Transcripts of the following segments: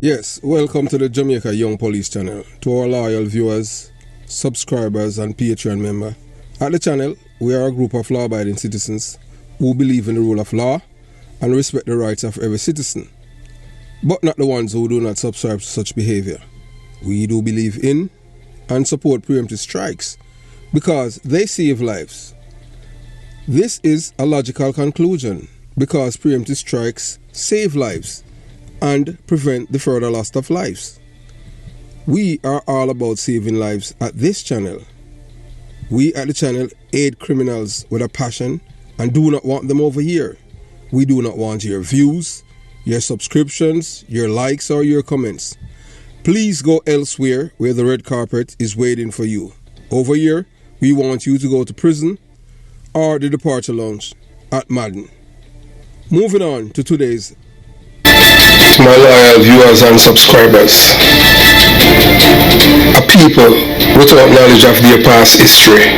Yes, welcome to the Jamaica Young Police channel. To our loyal viewers, subscribers and Patreon member. At the channel, we are a group of law-abiding citizens who believe in the rule of law and respect the rights of every citizen, but not the ones who do not subscribe to such behavior. We do believe in and support preemptive strikes because they save lives. This is a logical conclusion because preemptive strikes save lives and prevent the further loss of lives. We are all about saving lives at this channel. We at the channel aid criminals with a passion and do not want them over here. We do not want your views, your subscriptions, your likes or your comments. Please go elsewhere where the red carpet is waiting for you. Over here, we want you to go to prison or the departure lounge at Madden. Moving on to today's my loyal viewers and subscribers. A people without knowledge of their past history,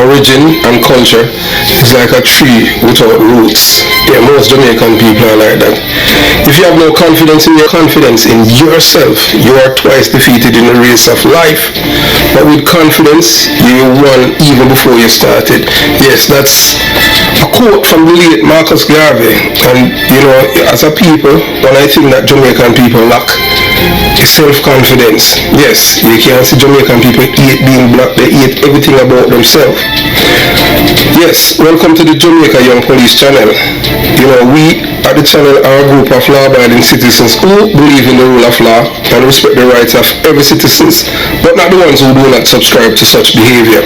origin and culture is like a tree without roots. Yeah, most Jamaican people are like that. If you have no confidence in yourself, you are twice defeated in the race of life. But with confidence, you won even before you started. Yes, that's a quote from the late Garvey. And you know, as a people, one I think that Jamaican people lack is self-confidence. Yes, you can't see Jamaican people hate being black, they hate everything about themselves. Yes, welcome to the Jamaica Young Police channel. You know, we at the channel are a group of law-abiding citizens who believe in the rule of law and respect the rights of every citizen, but not the ones who do not subscribe to such behavior.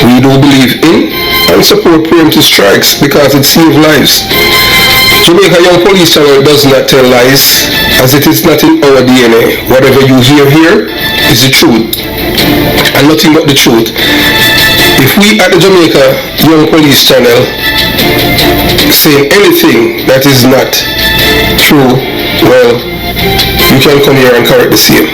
We do believe in and support preemptive strikes because it saves lives. Jamaica Young Police channel does not tell lies, as it is not in our DNA. Whatever you hear here is the truth and nothing but the truth. If we at the Jamaica Young Police channel say anything that is not true, well, you can come here and correct the same.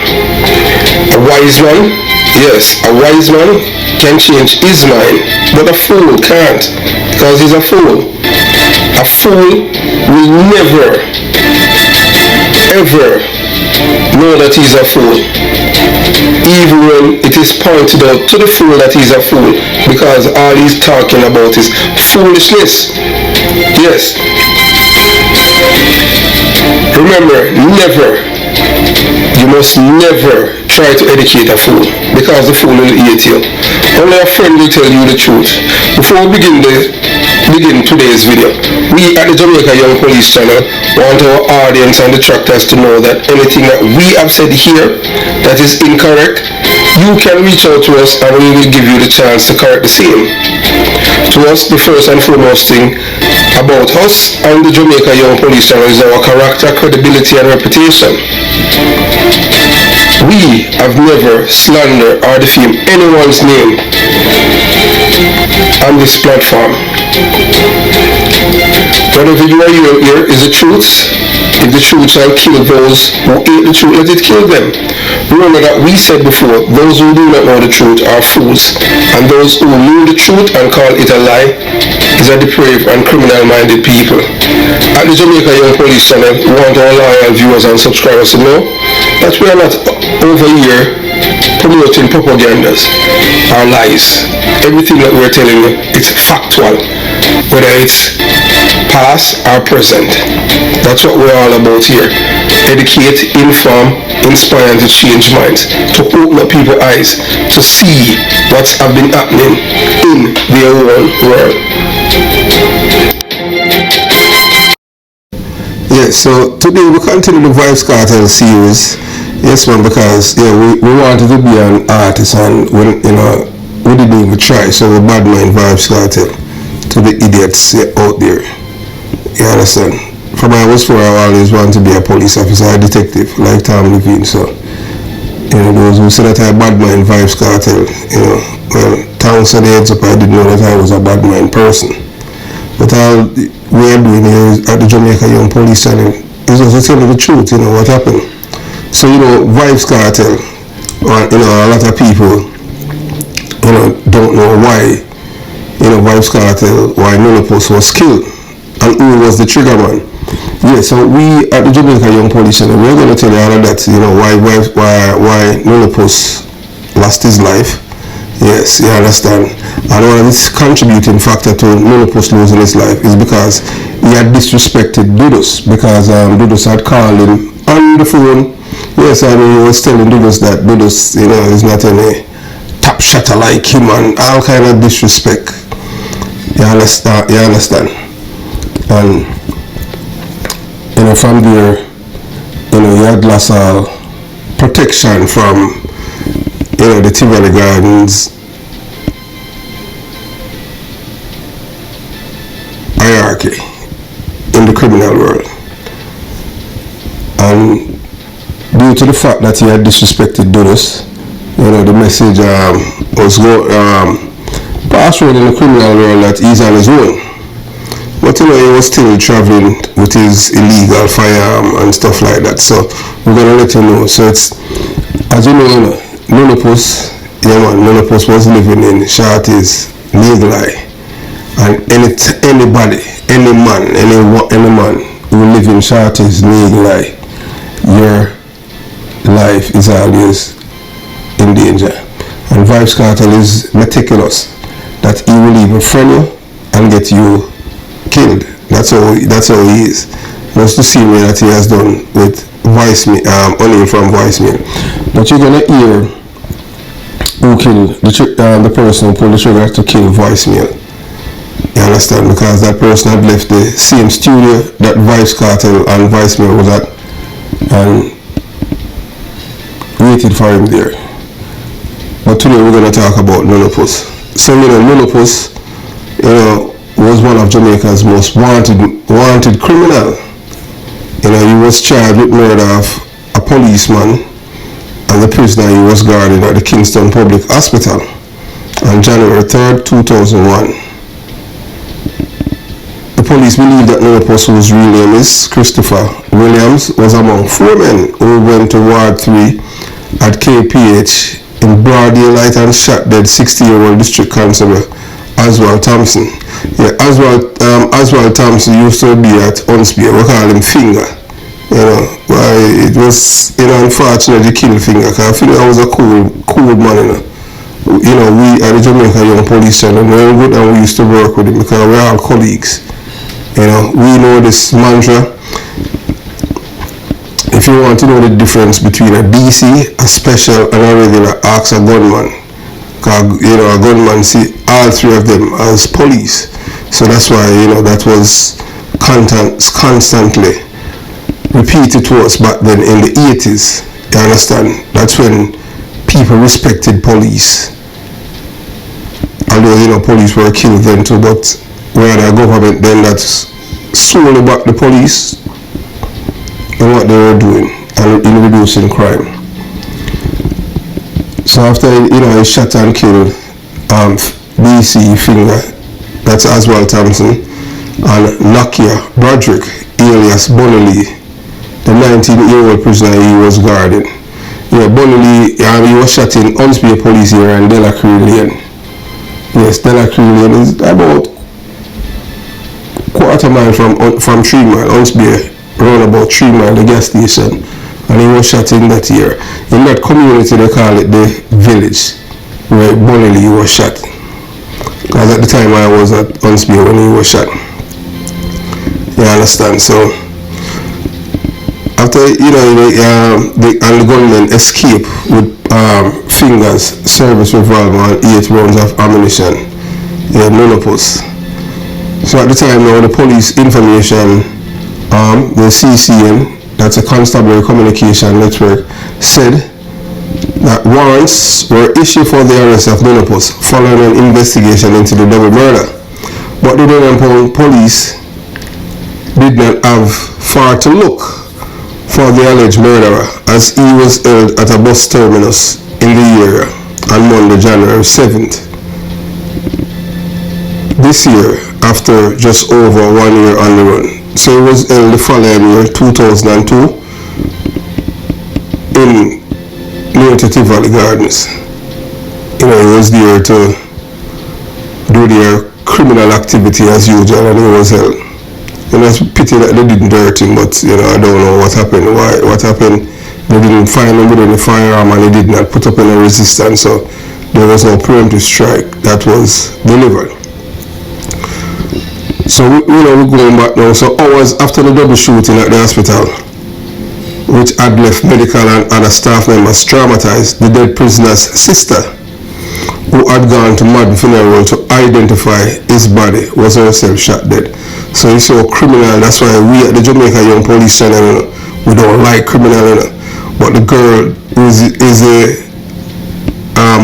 A wise man, yes, a wise man can change his mind, but a fool can't, because he's a fool. A fool will never, ever know that he's a fool, even when it is pointed out to the fool that he's a fool, because all he's talking about is foolishness. Yes. Remember, never, you must never try to educate a fool, because the fool will hate you. Only a friend will tell you the truth. Before we begin today's video, we at the Jamaica Young Police channel want our audience and detractors to know that anything that we have said here that is incorrect, you can reach out to us and we will give you the chance to correct the same. To us, the first and foremost thing about us and the Jamaica Young Police channel is our character, credibility and reputation. We have never slandered or defamed anyone's name on this platform. Whatever you are hearing here is the truth. If the truth shall kill those who hate the truth, let it kill them. Remember that we said before, those who do not know the truth are fools, and those who know the truth and call it a lie is a depraved and criminal-minded people. At the Jamaica Young Police channel, we want our loyal viewers and subscribers to know that we are not over here promoting propagandas or lies. Everything that we're telling you, it's factual, whether it's past or present. That's what we're all about here. Educate, inform, inspire and to change minds, to open up people's eyes, to see what's been happening in their own world. Yeah, so today we continue the Vybz Kartel series. Yes, man, because we wanted to be an artist and we didn't even try, so we bad mind Vybz Kartel to the idiots out there. You understand? From I was 4, I always wanted to be a police officer, a detective, like Tom Levine. So, those who said that I bad mind Vybz Kartel, well, town said heads up, I didn't know that I was a bad mind person. But all we're doing here at the Jamaica Young Police channel is also telling the truth, what happened. So, Vybz Kartel, or, a lot of people, don't know why, Vybz Kartel, why Nunu Puss was killed, and who was the trigger man. Yeah, so we at the Jamaica Young Police Channel, we're going to tell you all of that, why Nunu Puss lost his life. Yes, you understand. And one of the contributing factor to Nunu Puss losing his life is because he had disrespected Dudus, because Dudus had called him on the phone. Yes, I mean, he was telling Dudus that Dudus, is not any top shotter like him and all kind of disrespect. You understand? And from there, he had lost all protection from, the Tivoli Gardens hierarchy in the criminal world. And due to the fact that he had disrespected Dudus, the message was passed around in the criminal world that he's on his own. But he was still traveling with his illegal firearm and stuff like that. So we're gonna let you know. So it's, as you know, Nunu Puss was living in Shorty's Miline. And anybody, any man who live in Shorty's Miline, your life is always in danger. And Vybz Kartel is meticulous that he will even friend you and get you killed. That's how he is. That's the same way that he has done with O'Neal from voicemail. But you're gonna hear who killed the person who pulled the trigger to kill voicemail. You understand? Because that person had left the same studio that Vybz Kartel and voicemail was at and waited for him there. But today we're gonna talk about Nunu Puss. So Nunu Puss, was one of Jamaica's most wanted criminal. He was charged with murder of a policeman and the prisoner he was guarding at the Kingston Public Hospital on January 3rd, 2001. The police believe that Nunu Puss, whose real name is Christopher Williams, was among 4 men who went to Ward 3 at KPH in broad daylight and shot dead 60-year-old District Constable Oswald Thompson. Yeah, Oswald Thompson used to be at Unspear. We call him Finger. It was unfortunate he killed Finger, because Finger was a cool man. We at the Jamaica Young Police Channel very good, and we used to work with him because we're all colleagues. We know this mantra. If you want to know the difference between a DC, a special, and a regular, ask a gunman. Because, a gunman see all 3 of them as police. So that's why, that was constantly repeated to us back then in the 80s. You understand? That's when people respected police. Although, police were killed then too, but we had a government then that solely backed the police in what they were doing and in reducing crime. So after he shot and killed BC Finger, that's Oswald Thompson, and Nakia Broderick alias Bonnie, the 19-year-old prisoner he was guarding. Bonnie, he was shot in Unspear Police area and Delacree Lane. Yes, Delacree Lane is about quarter mile from 3 Mile, Unspear, around about 3 Mile, the gas station. And he was shot in that year. In that community, they call it the village, where Bonnie was shot. Because at the time I was at Unspear when he was shot. You understand? So, after, the gunmen escaped with Fingers, service revolver, and 8 rounds of ammunition. Nunu Puss. So at the time now, the police information, the CCN, that's a Constabulary Communication Network, said that warrants were issued for the arrest of Nunu Puss following an investigation into the double murder. But the Nunu police did not have far to look for the alleged murderer, as he was held at a bus terminus in the area on Monday, January 7th. This year, after just over 1 year on the run. So he was held the following year, 2002, in near to Tivoli Gardens. He was there to do their criminal activity as usual, and he was held. You know, it's pity that they didn't hurt him, but you know, I don't know what happened. What happened? They didn't find him with any firearm, and he did not put up any resistance, so there was no preemptive strike that was delivered. So we're going back now. So hours after the double shooting at the hospital, which had left medical and other staff members traumatized, the dead prisoner's sister, who had gone to Madden funeral to identify his body, was herself shot dead. So it's so criminal. That's why we at the Jamaica Young Police Channel, you know, we don't like criminal, you know. But the girl is a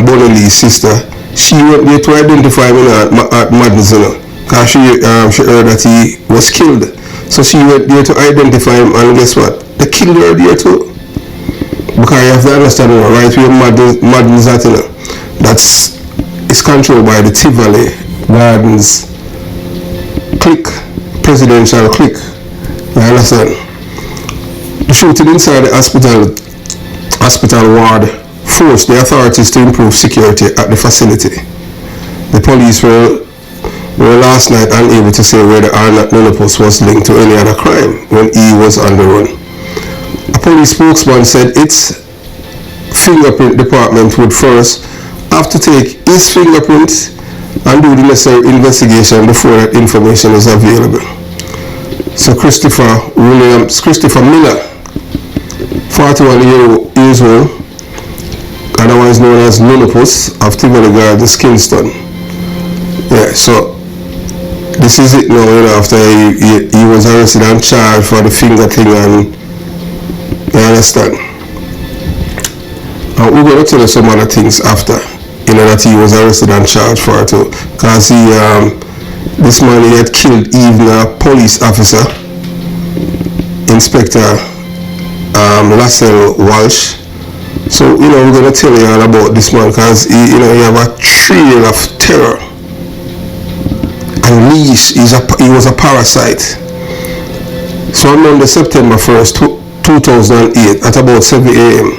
Bonelli's sister. She went there to identify him, you know, at Madden's, you know, because she heard that he was killed. So she went there to identify him, and guess what? They killed her there too. Because you have to understand, you know, right where Madden's at, you know, it's controlled by the Tivoli Gardens clique, presidential clique. You understand? The shooting inside the hospital ward forced the authorities to improve security at the facility. The police were last night unable to say whether or not Nunu was linked to any other crime when he was on the run. A police spokesman said its fingerprint department would first have to take his fingerprints and do the necessary investigation before that information is available. So Christopher Miller, 41 years old, otherwise known as Nunu of Tivoli Gardens, Kingston. Yeah, so this is it now, you know, after he was arrested and charged for the finger thing, and you understand. And we're going to tell you some other things after, you know, that he was arrested and charged for it too. Because this man, he had killed even a police officer, Inspector Lascelles Walsh. So, you know, we're going to tell you all about this man, because he have a trail of terror. And he was a parasite. So on Monday, September 1st, 2008, at about 7 a.m.,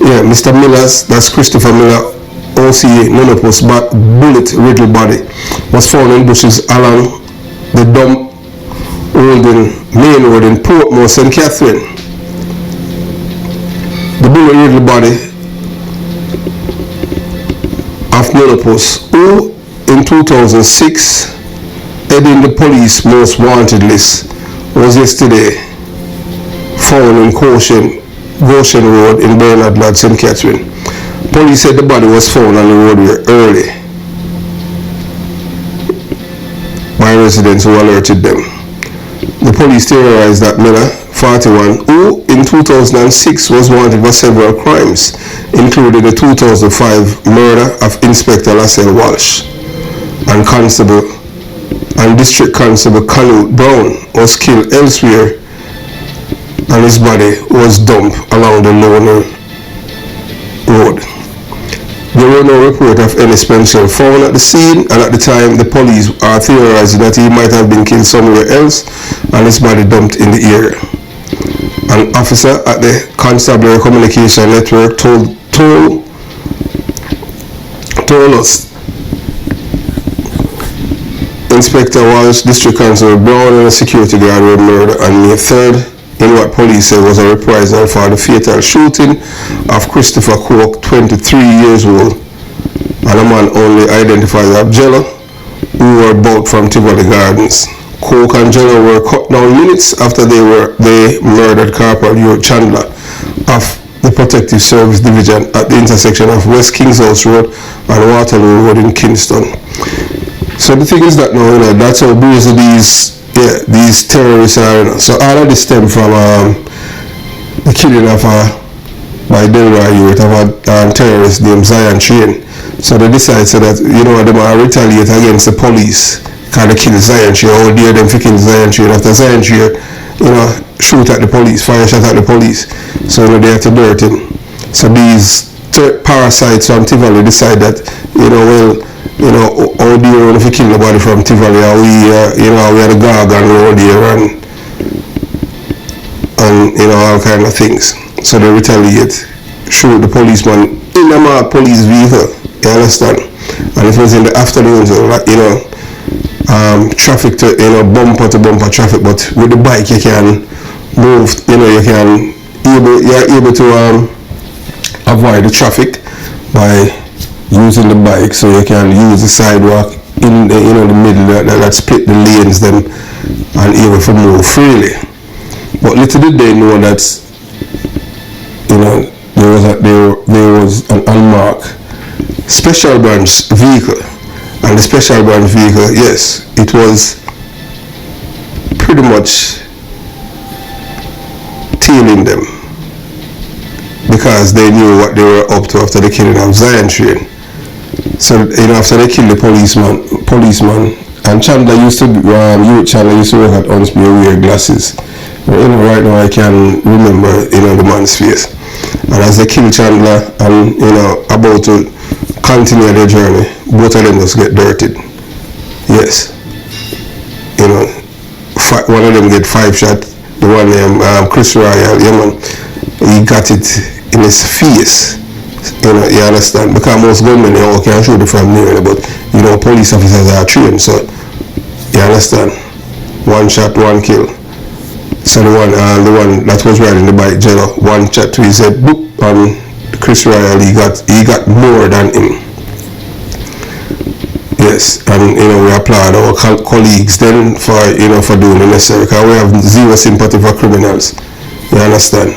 yeah, Mr. Miller's, that's Christopher Miller, OCA, Nunupus, bullet-riddled body was found in bushes along the dump holding main road in Portmore, St. Catherine. The bullet-riddled body of Nunupus, who in 2006 heading the police most wanted list, was yesterday found in Goshen Road in Bernard Lodge, St. Catherine. Police said the body was found on the roadway early by residents who alerted them. The police theorized that Miller, 41, who in 2006 was wanted for several crimes, including the 2005 murder of Inspector Lascelles Walsh and District Constable Canute Brown, was killed elsewhere, and his body was dumped along the Nunu road. There were no report of any Spencer found at the scene, and at the time the police are theorizing that he might have been killed somewhere else and his body dumped in the area. An officer at the Constabulary Communication Network told us Inspector Walsh, District Constable Brown, and a security guard were murdered on May 3rd in what police said was a reprisal for the fatal shooting of Christopher Cook, 23 years old, and a man only identified as JAMAICAN, who were both from Tivoli Gardens. Cook and JAMAICAN were cut down minutes after they murdered Kartel Chandler of the Protective Service Division at the intersection of West Kings House Road and Waterloo Road in Kingston. So the thing is that now, you know, that's how busy these terrorists are, you know. So all of this stem from the killing of by Delroy youth of a terrorist named Zion Train. So they decided that, you know, they might retaliate against the police because they killed Zion Train. How dare them to kill Zion Train after Zion Train, you know, shoot at the police, fire shot at the police. So, you know, they have to dirt him. So these parasites from Tivoli decide that, you know, well, you know, how do you want to kill nobody from Tivoli? We had a gargan road here and you know, all kind of things. So they retaliate, shoot the policeman in a marked police vehicle, you understand? And it was in the afternoon, so like, you know, traffic to, bumper to bumper traffic, but with the bike you can move, you're able to avoid the traffic by using the bike, so you can use the sidewalk in the, the middle that split the lanes them and able to move freely. But little did they know that there was an unmarked special branch vehicle, and the special branch vehicle, yes, it was pretty much tailing them because they knew what they were up to after the killing of Zion Train. So after they killed the policeman, and Chandler used to work at Unsbury, wear glasses. Right now I can remember the man's face. And as they killed Chandler and about to continue their journey, both of them just get dirted. Yes. One of them get 5 shots. The one named Chris Royal, he got it in his face. You understand? Because most gunmen can shoot it from near, but police officers are trained, so you understand? 1 shot, 1 kill. So the one that was riding the bike, Jello, 1 shot to his head, boop, and Chris Royal, he got more than him. Yes, and we applaud our colleagues then for doing the necessary, because we have zero sympathy for criminals. You understand?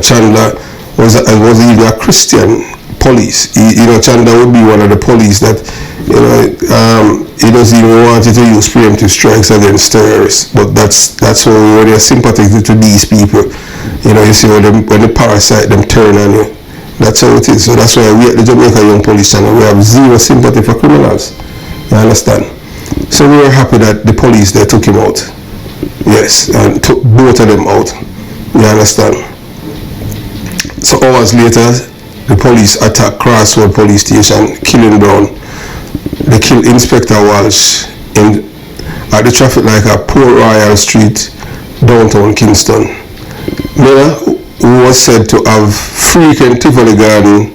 Chandler was even a Christian police. Chandler would be one of the police that he doesn't even want you to use preemptive strikes against terrorists. But that's how when you're sympathetic to these people, you see when the parasite them turn on you. That's how it is. So that's why we at the Jamaica Young Police Channel, we have zero sympathy for criminals. You understand? So we were happy that the police they took him out. Yes, and took both of them out. You understand? So hours later, the police attacked Crossroad Police Station, killing Brown. They killed Inspector Walsh at the traffic light at Port Royal Street, downtown Kingston. Miller, who was said to have frequented Tivoli Gardens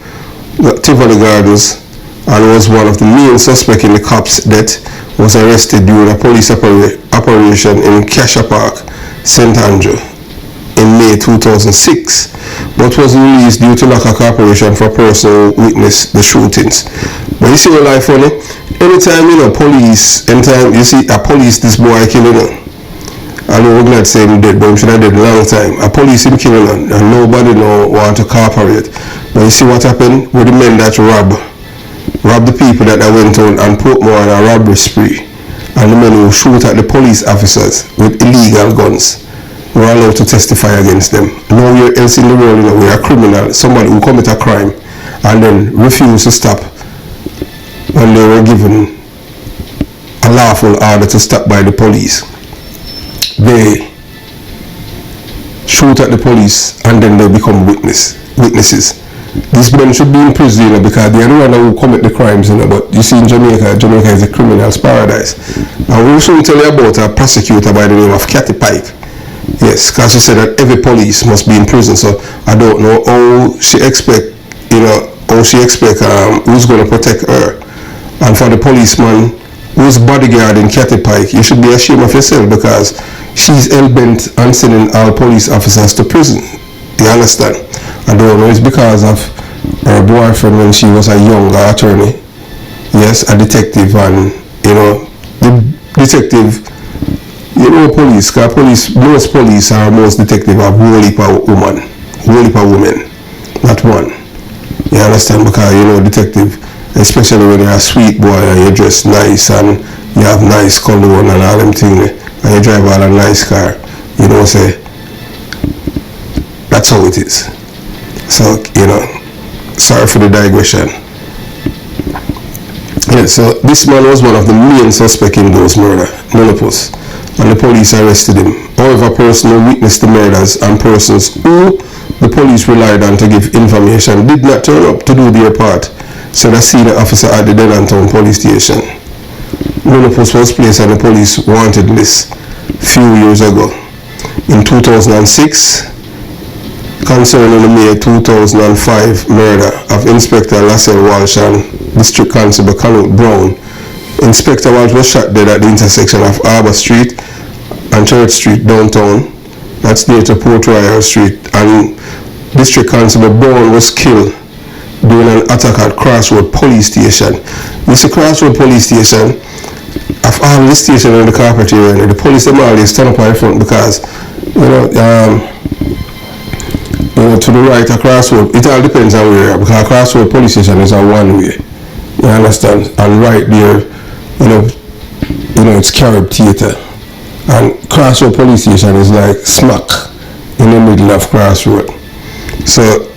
and was one of the main suspects in the cops' death, was arrested during a police operation in Cassia Park, St. Andrew, in May 2006, but was released due to lack of cooperation for person who witnessed the shootings. But you see what life funny? Anytime you see a police this boy killing, I know we're not saying him dead, but him should have dead a long time. A police him killing and nobody want to cooperate. But you see what happened with the men that rob the people that went on and put more on a robbery spree, and the men who shoot at the police officers with illegal guns were allowed to testify against them. Nowhere else in the world we are criminal, somebody who commit a crime and then refuse to stop when they were given a lawful order to stop by the police. They shoot at the police and then they become witnesses. These men should be in prison because they are the ones who commit the crimes, but you see in Jamaica is a criminal's paradise. And we should tell you about a prosecutor by the name of Kathy Pike. Yes, because she said that every police must be in prison, so I don't know how she expect who's going to protect her. And for the policeman who's bodyguarding Kathy Pike, you should be ashamed of yourself because she's hell-bent on sending all police officers to prison. You understand? I don't know, it's because of her boyfriend when she was a younger attorney. Yes, a detective, and the detective, police, because most police are most detective are whole heap of women, not one. You understand? Because detective, especially when you're a sweet boy and you dress nice and you have nice cologne and all them things, and you drive all a nice car, say that's how it is. So sorry for the digression. Yeah, so this man was one of the main suspects in those murders, Puss, and the police arrested him. However, persons who witnessed the murders and persons who the police relied on to give information did not turn up to do their part, said a senior officer at the Denton Police Station. Puss was placed on the police wanted list few years ago. In 2006, concerning the May 2005 murder of Inspector Lassell Walsh and District Constable Canute Brown, Inspector Walsh was shot dead at the intersection of Arbor Street and Church Street downtown. That's near to Port Royal Street. And District Constable Brown was killed during an attack at Crossroad Police Station. This is Crossroad Police Station. Of all the stations in the carpet area, the police them always stand up in front because to the right of Crossroad, it all depends on where, because Crossroad Police Station is a one way. You understand? And right there, it's Carib Theatre. And Crossroad Police Station is like smack in the middle of Crossroad. So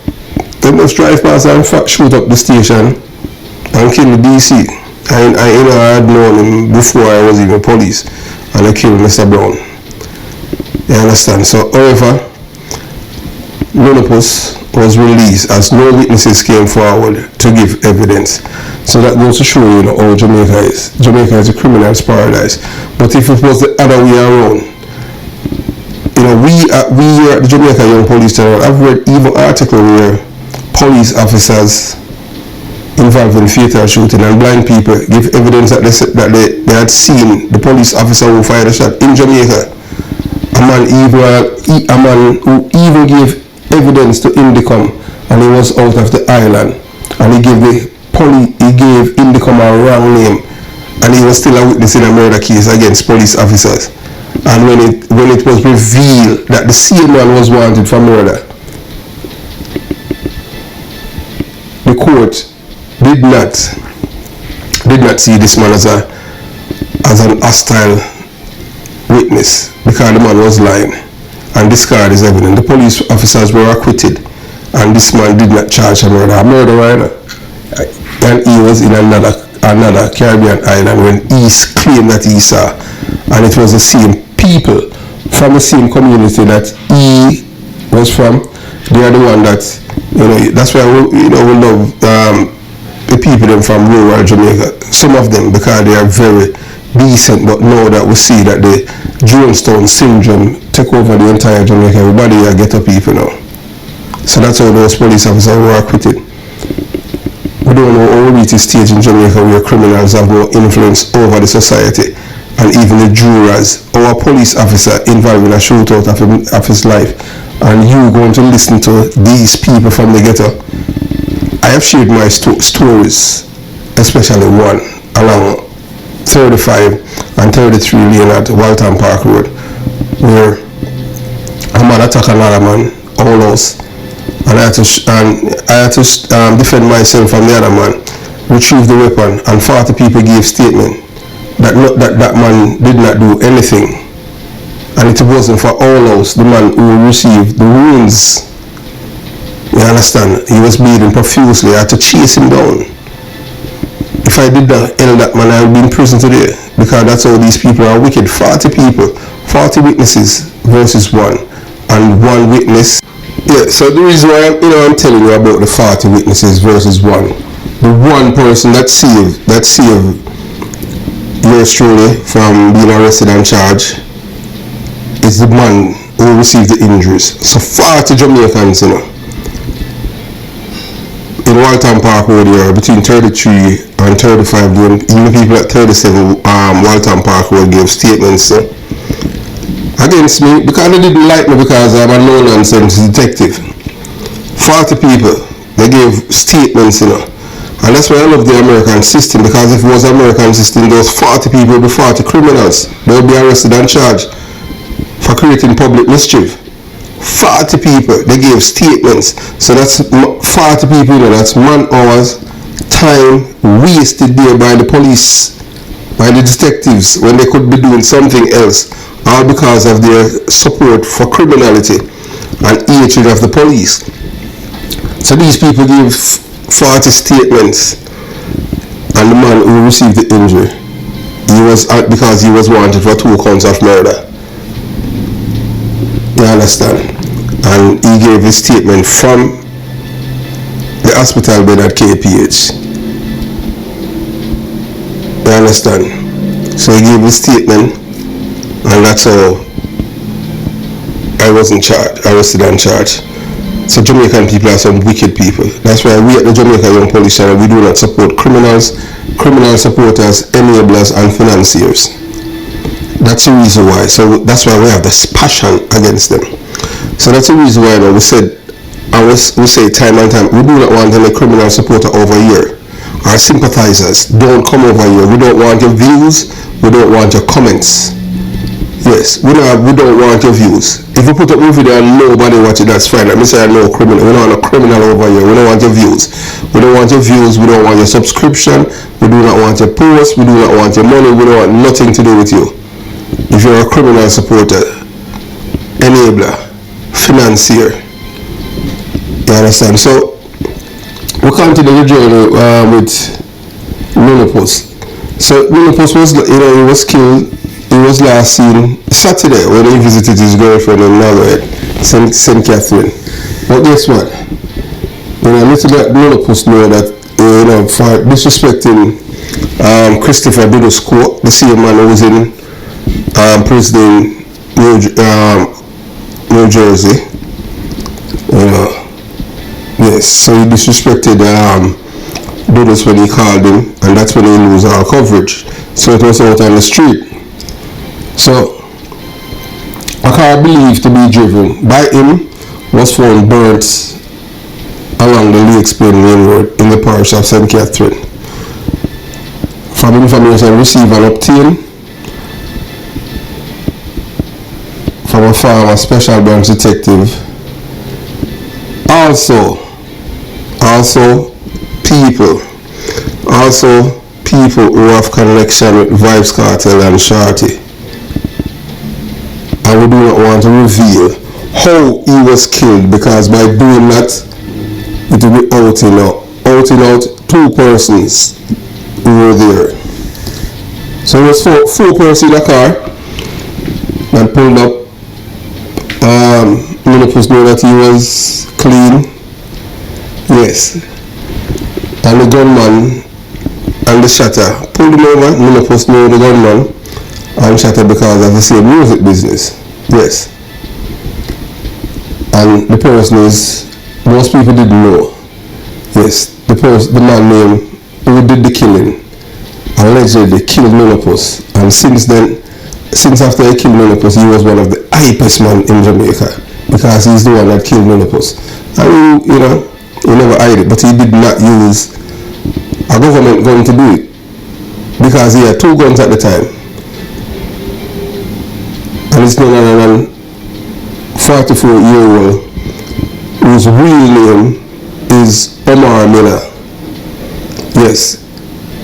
they must drive past and shoot up the station and kill the DC. I had known him before I was even police, and I killed Mr. Brown. You understand? So, however, Nunu Puss was released as no witnesses came forward to give evidence. So that goes to show you how Jamaica is. Jamaica is a criminal's paradise. But if it was the other way around, we at the Jamaica Young Police Channel, I've read even article where police officers involved in fatal shooting and blind people give evidence that they had seen the police officer who fired a shot in Jamaica. A man who even gave evidence to Indicom, and he was out of the island, and he gave Indicom a wrong name, and he was still a witness in a murder case against police officers. And when it was revealed that the same man was wanted for murder, the court did not see this man as an hostile witness because the man was lying and discarded his evidence. The police officers were acquitted, and this man did not charge a murder either. And he was in another Caribbean island when he claimed that he saw, and it was the same people from the same community that he was from. They are the one that that's why we love the people them from rural Jamaica. Some of them because they are very decent, but now that we see that the Jonestown syndrome took over the entire Jamaica, everybody are ghetto people now. So that's how those police officers were acquitted. We don't know how we reach a stage in Jamaica where criminals have no influence over the society and even the jurors. Our police officer involved in a shootout of his life, and you going to listen to these people from the ghetto. I have shared my stories, especially one along 35 and 33 lane at Walton Park Road, where a man attacked another man, all house, and I had to defend myself from the other man, retrieve the weapon, and 40 people gave statement that man did not do anything, and it wasn't for all house the man who received the wounds. You understand? He was bleeding profusely. I had to chase him down. If I did not end that man, I would be in prison today, because that's how these people are wicked. 40 people, 40 witnesses versus one, and one witness. Yeah, so the reason why I'm telling you about the 40 witnesses versus one, the one person that saved yours truly from being arrested and charged is the man who received the injuries. So 40 Jamaicans, in Walton Park Road here, between 33 and 35, even people at 37 Walton Park Road gave statements against me because they didn't like me because I'm a no-nonsense detective. 40 people, they gave statements, and that's why I love the American system, because if it was the American system, those 40 people would be 40 criminals. They would be arrested and charged for creating public mischief. 40 people, they gave statements. So that's 40 people, that's man hours, time wasted there by the police, by the detectives, when they could be doing something else, all because of their support for criminality and hatred of the police. So these people gave 40 statements, and the man who received the injury, he was out because he was wanted for 2 counts of murder. You understand? And he gave his statement from the hospital bed at KPH. You understand? So he gave his statement, and that's how I wasn't charged, arrested and charged. So Jamaican people are some wicked people. That's why we at the Jamaica Young Police Channel, we do not support criminals, criminal supporters, enablers and financiers. That's the reason why. So that's why we have this passion against them. So that's the reason why we said, and we say time and time, we do not want any criminal supporter over here. Our sympathizers, don't come over here. We don't want your views. We don't want your comments. Yes, we don't want your views. If you put up a video and nobody watch it, that's fine. Let me say I know criminal. We don't want a criminal over here. We don't want your views. We don't want your views. We don't want your subscription. We do not want your posts. We do not want your money. We don't want nothing to do with you. If you're a criminal supporter, enabler, financier, you understand? So we continue the journey with Nunu Puss. So Nunu Puss was, he was killed. He was last seen Saturday when he visited his girlfriend in Norway, St. Catherine. But guess what? Little bit Nunu Puss know that for disrespecting Christopher Dudu's court, the same man who was in prison in New Jersey. Yes, so he disrespected Dudu's when he called him, and that's when he lose our coverage. So it was out on the street. So a car believed to be driven by him was found burnt along the Lakes Plain Main Road in the parish of St. Catherine. From information received and obtained from a former special branch detective, also people who have connection with Vybz, Kartel and Shorty. And we do not want to reveal how he was killed, because by doing that it will be outing out two persons who were there. So there was four persons in the car that pulled up. Nunu Puss knew that he was clean. Yes. And the gunman and the shatter pulled him over. Nunu Puss knew the gunman and shatter because of the same music business. Yes. And the person is, most people didn't know. Yes, the man named who did the killing allegedly killed Nunu Puss, and since after he killed Nunu Puss, he was one of the hypest men in Jamaica, because he's the one that killed Nunu Puss. And he never hid it, but he did not use a government gun to do it, because he had two guns at the time. And it's none other than 44-year-old whose real name is Omar Miller. Yes,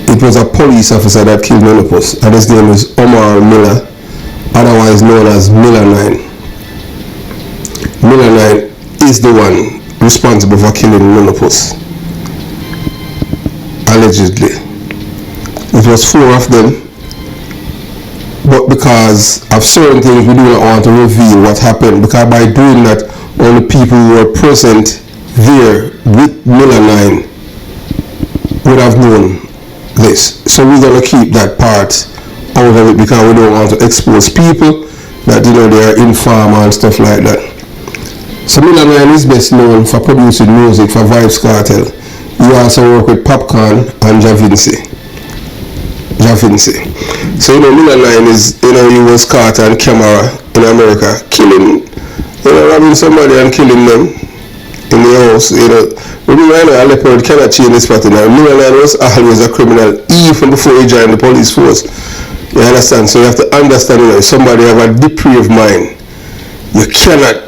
it was a police officer that killed Nunu Puss, and his name is Omar Miller, otherwise known as Miline. Miline is the one responsible for killing Nunu Puss. Allegedly. It was four of them, but because of certain things we do not want to reveal what happened, because by doing that only people who were present there with Miline would have known this. So we're going to keep that part out of it, because we don't want to expose people that they are informer and stuff like that. So Miline is best known for producing music for Vybz Kartel. He also worked with Popcorn and Javinci. So Miline is, he was caught on camera in America killing, robbing somebody and killing them in the house. Remember, a leopard cannot change his pattern. Miline was always a criminal even before he joined the police force. You understand? So you have to understand, if somebody have a depraved mind, you cannot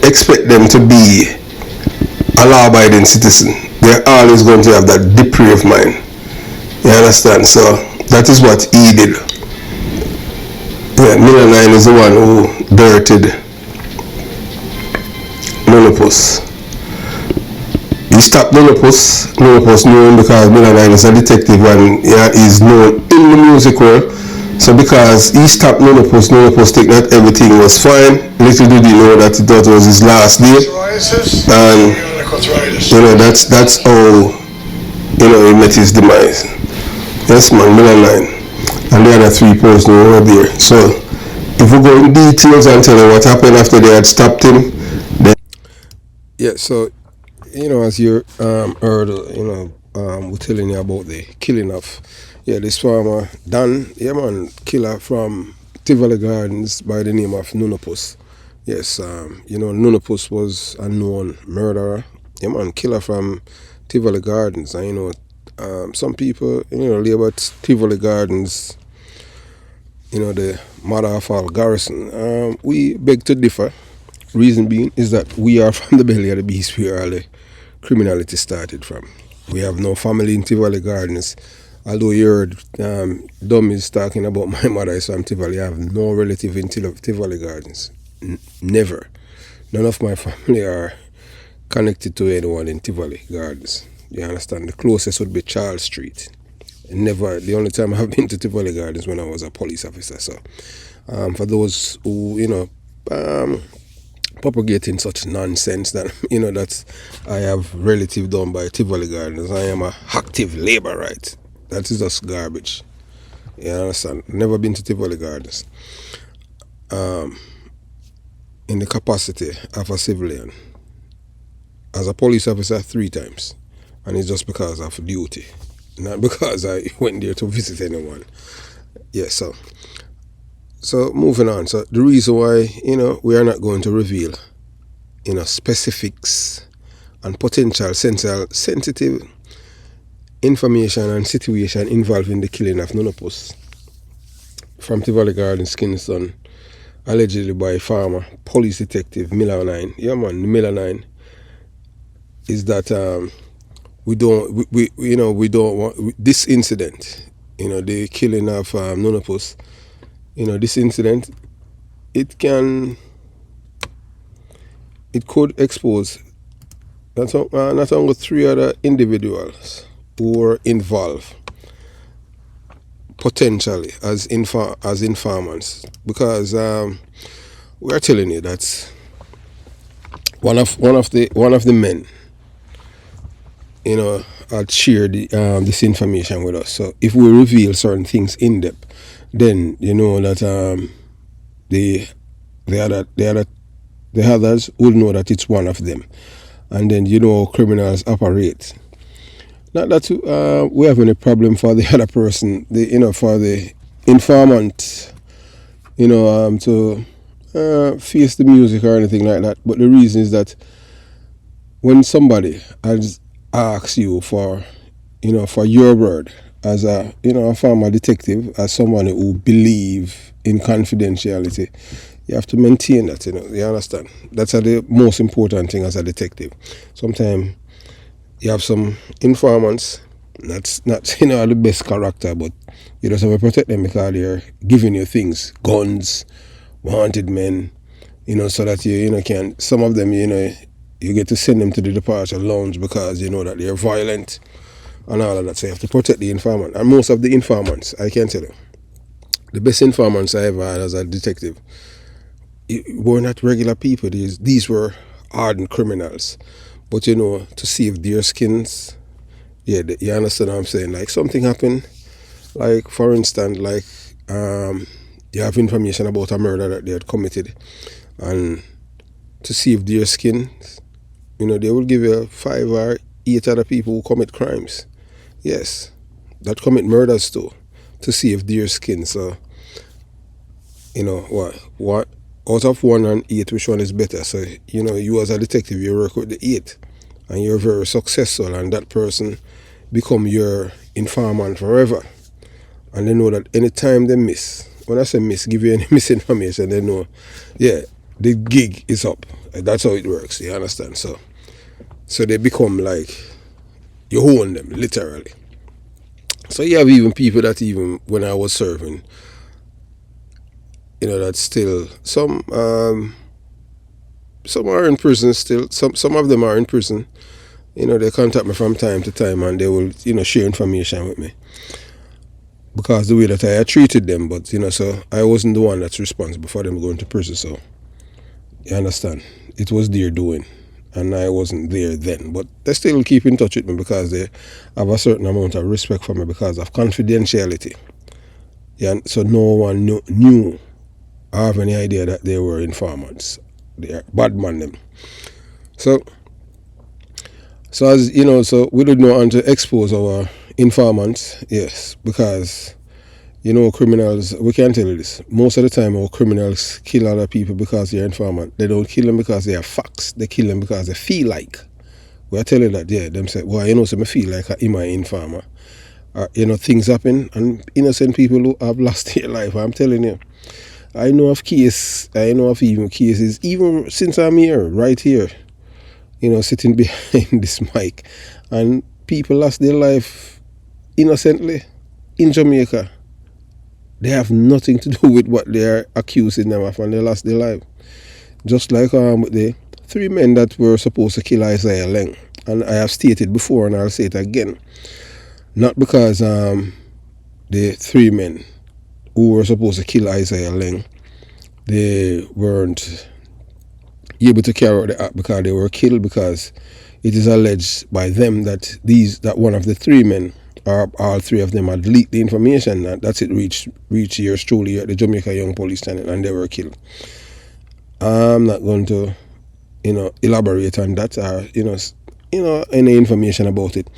expect them to be a law-abiding citizen. They're always going to have that depraved mind. You understand? So that is what he did. Yeah, Miline is the one who dirted Nunu Puss. He stopped Nunu Puss. Nunu Puss knew him because Miline is a detective and he's known in the music world. So because he stopped Nunu Puss think that everything was fine. Little did he know that that was his last day. And that's how he met his demise. Yes man, Miline. And the other three persons who were there. So if we go in details and tell you what happened after they had stopped him, then Yeah, so as you heard, we're telling you about the killing of this farmer Dan, killer from Tivoli Gardens by the name of Nunu Puss. Yes, Nunu Puss was a known murderer. Killer from Tivoli Gardens. And some people, label Tivoli Gardens, the mother of all garrison. We beg to differ. Reason being is that we are from the belly of the beast where all the criminality started from. We have no family in Tivoli Gardens. Although you heard dummies talking about my mother is from Tivoli, I have no relative in Tivoli Gardens. Never. None of my family are connected to anyone in Tivoli Gardens. You understand? The closest would be Charles Street. Never. The only time I've been to Tivoli Gardens when I was a police officer. So, for those who propagating such nonsense that that I have relative down by Tivoli Gardens, I am a active labourite. That is just garbage. You understand? Never been to Tivoli Gardens. In the capacity of a civilian. As a police officer 3 times. And it's just because of duty. Not because I went there to visit anyone. Yes, so moving on. So the reason why, we are not going to reveal, specifics and potential sensitive information and situation involving the killing of Nunu Puss from Tivoli Gardens, Kingston, allegedly by farmer police detective Miline. Yeah, man, Miline is that we don't want this incident, the killing of Nunu Puss. This incident, it could expose not only 3 other individuals who were involved potentially as informants, because we are telling you that one of the men had shared this information with us. So if we reveal certain things in depth, then that the others will know that it's one of them, and then criminals operate. Not that we have any problem for the other person, for the informant, to face the music or anything like that. But the reason is that when somebody has asked you for your word as a former detective, as someone who believe in confidentiality, you have to maintain that. You understand? That's the most important thing as a detective. Sometimes you have some informants that's not the best character, but you just have to protect them because they're giving you things, guns, wanted men, so that you can. Some of them, you get to send them to the departure lounge because that they're violent and all of that. So you have to protect the informant. And most of the informants, I can tell you, the best informants I ever had as a detective were not regular people. These were hardened criminals. But to save their skins, you understand what I'm saying? Like something happened, like for instance, like you have information about a murder that they had committed, and to save their skins, they will give you 5 or 8 other people who commit crimes. Yes, that commit murders too, to save their skin. So, what out of 1 and 8, which one is better? So, you as a detective, you work with the 8, and you're very successful, and that person become your informant forever. And they know that anytime they miss, when I say miss, give you any misinformation, they know, the gig is up. That's how it works, you understand? So they become like, you own them, literally. So you have even people that even when I was serving, that still, some are in prison still, some of them are in prison. They contact me from time to time and they will, share information with me. Because the way that I had treated them, but, so I wasn't the one that's responsible for them going to prison, so, you understand? It was their doing, and I wasn't there then. But they still keep in touch with me because they have a certain amount of respect for me because of confidentiality. Yeah, so no one knew or have any idea that they were informants. They are bad man them. So, So as you know, so we don't know how to expose our informants, yes, because criminals, we can tell you this. Most of the time our criminals kill other people because they're informant. They don't kill them because they are facts. They kill them because they feel like. We tell you that, yeah, them say, well, so I feel like I'm an informer. Things happen and innocent people who have lost their life. I'm telling you. I know of even cases, even since I'm here, right here, sitting behind this mic, and people lost their life innocently in Jamaica. They have nothing to do with what they are accusing them of, and they lost their life. Just like with the 3 men that were supposed to kill Isaiah Leng. And I have stated before, and I'll say it again. Not because the 3 men who were supposed to kill Isaiah Leng, they weren't able to carry out the act because they were killed, because it is alleged by them that one of the 3 men, or all 3 of them, had leaked the information, and that's it reached yours truly at the Jamaica Young Police Channel, and they were killed. I'm not going to elaborate on that, or any information about it.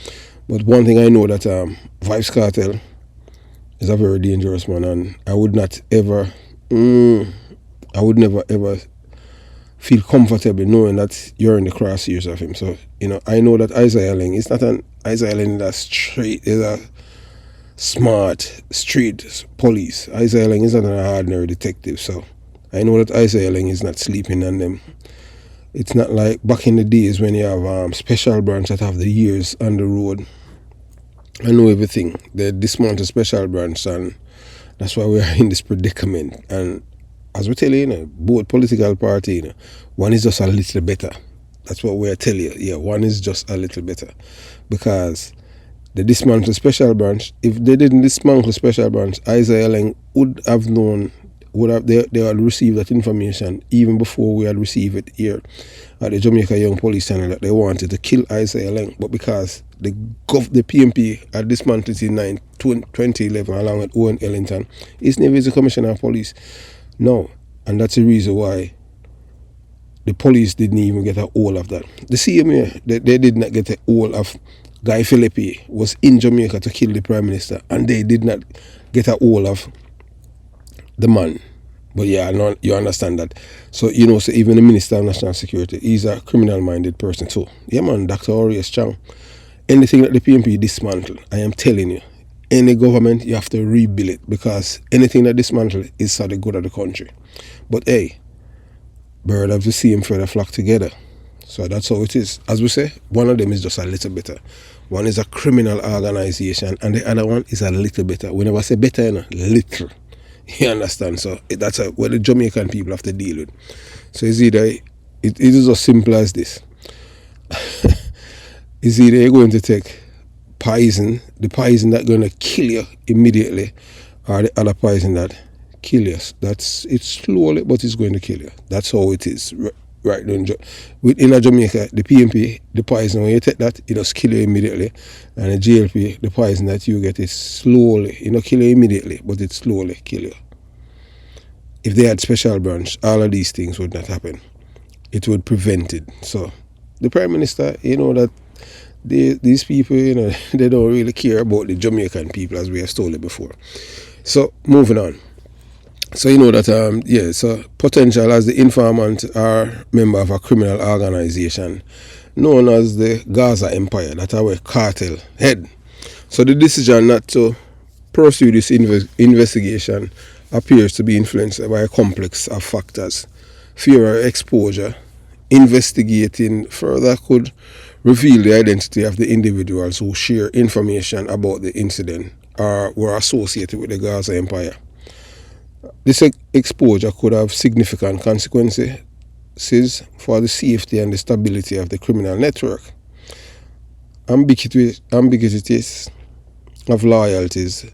But one thing I know, that Vybz Kartel is a very dangerous man, and I would never ever feel comfortable knowing that you're in the crosshairs of him. So, I know that Isaiah Leng is not an Isaiah Leng that's straight, is a smart street police. Isaiah Leng is not an ordinary detective, so I know that Isaiah Leng is not sleeping on them. It's not like back in the days when you have special branch that have the years on the road. I know everything. They dismantled special branch, and that's why we are in this predicament. And as we tell you, both political party, one is just a little better. That's what we're telling you. Yeah, one is just a little better. Because the dismantled special branch, if they didn't dismantle special branch, Isaiah Leng would have known, they had received that information even before we had received it here at the Jamaica Young Police Channel, that they wanted to kill Isaiah Leng. But because the PMP had dismantled in 2011 along with Owen Ellington, his name is the Commissioner of Police. No, and that's the reason why the police didn't even get a hold of that. The CMA, they did not get a hold of Guy Phillippe, was in Jamaica to kill the Prime Minister, and they did not get a hold of the man. But yeah, you understand that. So, so even the Minister of National Security, he's a criminal-minded person too. Yeah, man, Dr. Orius Chang. Anything that the PMP dismantle, I am telling you, any government, you have to rebuild it, because anything that dismantle is for the good of the country. But hey, bird of the same feather flock together. So that's how it is. As we say, one of them is just a little better. One is a criminal organization, and the other one is a little better. We never say better, little. You understand? So that's what the Jamaican people have to deal with. So it's either, it is as simple as this. It's either you're going to take poison, the poison that's going to kill you immediately, or the other poison that kill you. It's slowly, but it's going to kill you. That's how it is. Right now in Jamaica, the PMP, the poison, when you take that, it just kill you immediately. And the GLP, the poison that you get, is slowly, kill you immediately, but it slowly kill you. If they had special branch, all of these things would not happen. It would prevent it. So the Prime Minister, that these people, they don't really care about the Jamaican people, as we have told it before. So moving on. So that so potential as the informant or member of a criminal organization known as the Gaza Empire, that our cartel head. So the decision not to pursue this investigation appears to be influenced by a complex of factors. Fear of exposure. Investigating further could reveal the identity of the individuals who share information about the incident or were associated with the Gaza Empire. This exposure could have significant consequences for the safety and the stability of the criminal network. Ambiguities of loyalties.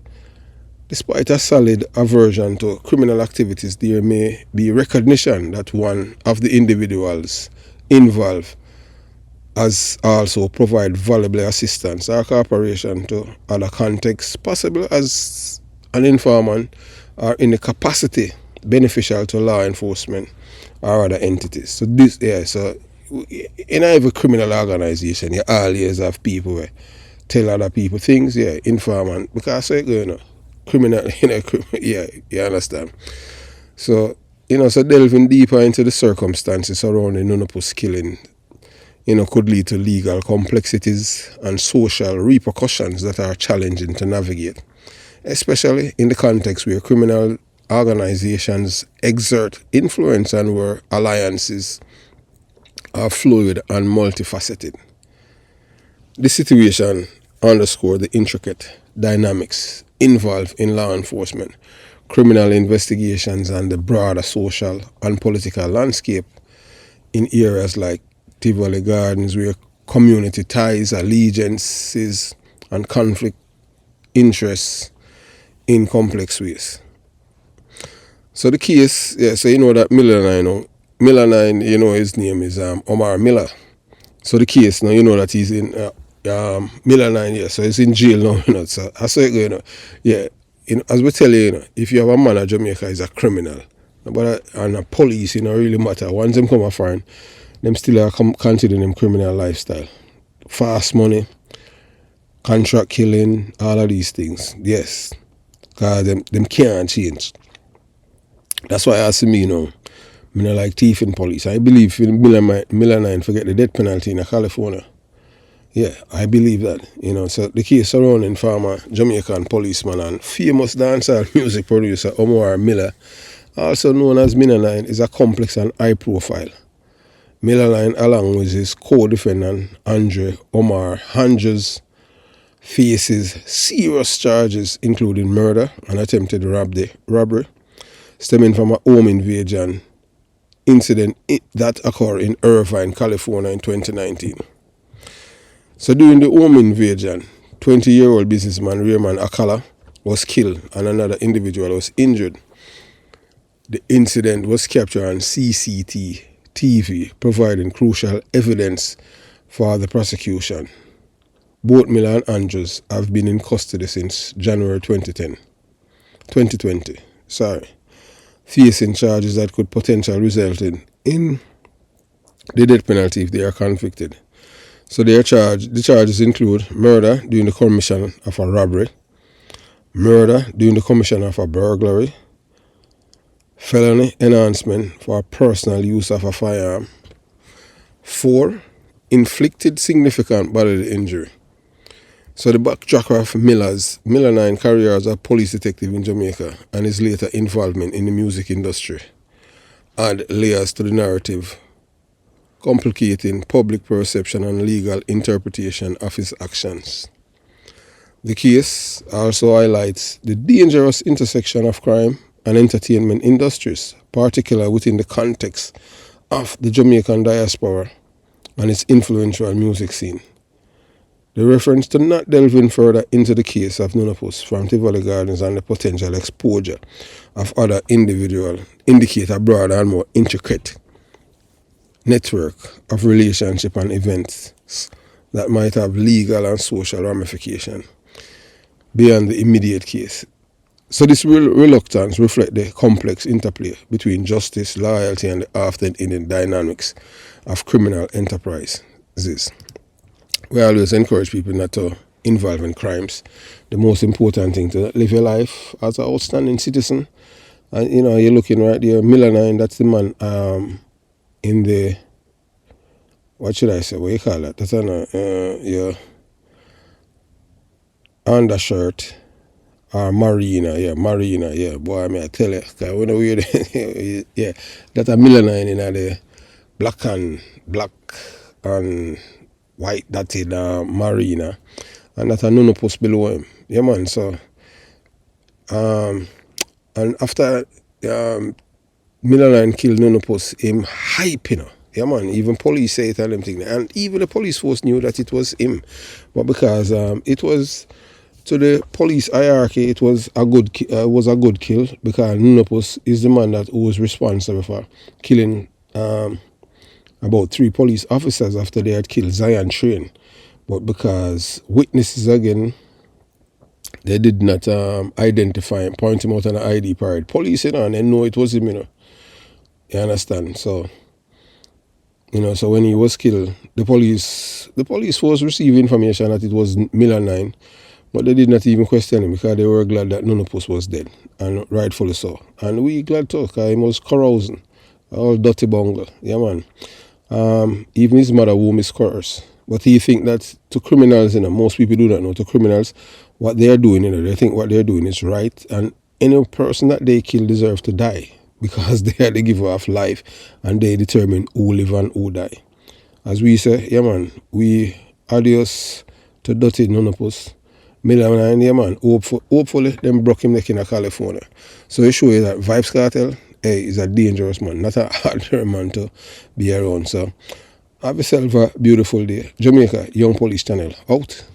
Despite a solid aversion to criminal activities, there may be recognition that one of the individuals involved has also provide valuable assistance or cooperation to other contexts, possible as an informant, or in a capacity beneficial to law enforcement or other entities. So in every criminal organization, you always have people where tell other people things, yeah, informant, because you know, criminal, you know, yeah, you understand. So, you know, so delving deeper into the circumstances surrounding Nunu Puss killing, you know, could lead to legal complexities and social repercussions that are challenging to navigate, especially in the context where criminal organizations exert influence and where alliances are fluid and multifaceted. This situation underscores the intricate dynamics involved in law enforcement, criminal investigations, and the broader social and political landscape in areas like Tivoli Gardens, where community ties, allegiances, and conflict interests in complex ways. So the case, yeah, so you know that Miline, you know his name is Omar Miller. So the case now, you know that he's in Miline, yeah, so he's in jail now, you know. So I say, you know, yeah, you know, as we tell you, you know, if you have a man in Jamaica, he's a criminal. But and a police, you know, really matter. Once them come a foreign, them still are continuing them criminal lifestyle. Fast money, contract killing, all of these things. Yes. Because them can't change. That's why I see me, you know, I don't like thief in police. I believe in Miline forget the death penalty in California. Yeah, I believe that. You know, so the case surrounding former Jamaican policeman and famous dancehall music producer Omar Miller, also known as Miline, is a complex and high profile. Miline, along with his co-defendant Andre Omar Hanges, faces serious charges including murder and attempted robbery, stemming from a home invasion incident that occurred in Irvine, California in 2019. So during the home invasion, 20-year-old businessman Raymond Akala was killed and another individual was injured. The incident was captured on CCTV, providing crucial evidence for the prosecution. Both Miller and Andrews have been in custody since January 2020, facing charges that could potentially result in the death penalty if they are convicted. So the charges include murder during the commission of a robbery, murder during the commission of a burglary, felony enhancement for personal use of a firearm, 4, inflicted significant bodily injury. So the backtracker of Miline career as a police detective in Jamaica and his later involvement in the music industry add layers to the narrative, complicating public perception and legal interpretation of his actions. The case also highlights the dangerous intersection of crime and entertainment industries, particularly within the context of the Jamaican diaspora and its influential music scene. The reference to not delving further into the case of Nunu Puss from Tivoli Gardens and the potential exposure of other individuals indicate a broader and more intricate network of relationship and events that might have legal and social ramifications beyond the immediate case. So this reluctance reflects the complex interplay between justice, loyalty, and the often-hidden dynamics of criminal enterprises. We always encourage people not to involve in crimes. The most important thing to live your life as an outstanding citizen. And you know, you're looking right there, Miline, that's the man in the, what should I say, what you call that? That's your undershirt or Marina, yeah. Boy, I mean, I tell you, because when we yeah, that's a Miline in the black and white, that's in Marina, and that's a Nunu Puss below him. Yeah, man, so, and after Miline killed Nunu Puss, him hype, you know. Yeah, man, even police say it and them thing. And even the police force knew that it was him. But because it was, to the police hierarchy, it was a good kill, because Nunu Puss is the man who was responsible for killing about 3 police officers after they had killed Zion Train. But because witnesses again, they did not identify him, point him out on an ID parade. Police, you know, and they know it was him, you know. You understand? So You know, so when he was killed, the police force received information that it was Miline, but they did not even question him because they were glad that Nunu Puss was dead, and rightfully so. And we glad too, because he was carousing, all dirty bungle, yeah man. Even his mother whom is cursed. But he think that to criminals, you know, most people do not know, to criminals, what they are doing, you know, they think what they're doing is right, and any person that they kill deserves to die, because they are the giver of life, and they determine who live and who die. As we say, yeah man, we adios to dirty Nunu Puss. Miline, yeah man, hopefully them broke him neck in California. So it shows you that Vybz Kartel, hey, is a dangerous man, not a hard man to be around. So have yourself a beautiful day. Jamaica Young Police Channel out.